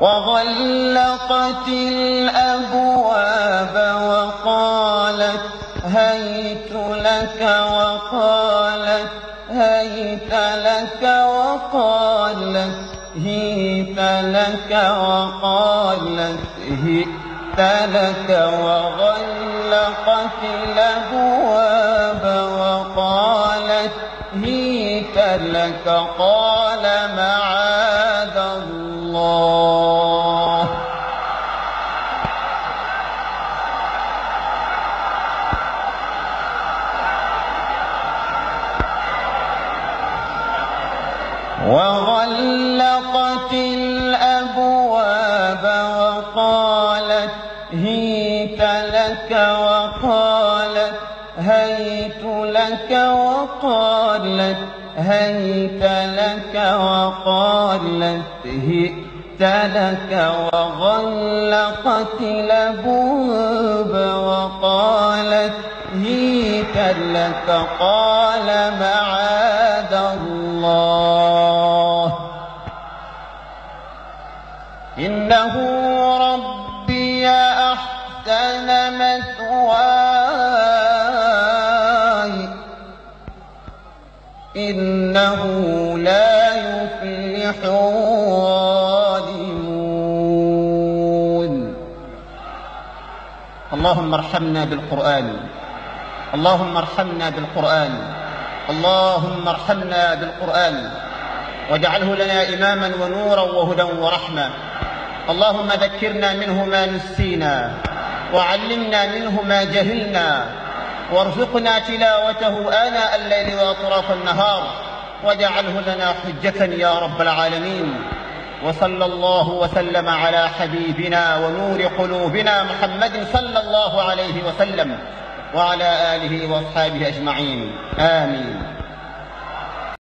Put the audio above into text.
وغلقت الأبواب وقالت هيت لك وقالت هيت لك وقالت هيت لك وقالت هيت لك وغلقت الأبواب وقالت هيت لك قال معاذ الله وغلقت الأبواب وقالت هيت لك وقالت هيت لك وقالت هيت لك وقالت هيت لك وغلقت الأبواب وقالت هيت لك قال معاذ الله إنه ربي أحسن مثواي إنه لا يفلح الظالمون. اللهم ارحمنا بالقرآن، اللهم ارحمنا بالقرآن، اللهم ارحمنا بالقرآن واجعله لنا إماما ونورا وهدى ورحمة. اللهم ذكرنا منه ما نسينا وعلمنا منه ما جهلنا وارزقنا تلاوته آناء الليل وأطراف النهار واجعله لنا حجة يا رب العالمين. وصلى الله وسلم على حبيبنا ونور قلوبنا محمد صلى الله عليه وسلم وعلى آله وأصحابه أجمعين، آمين.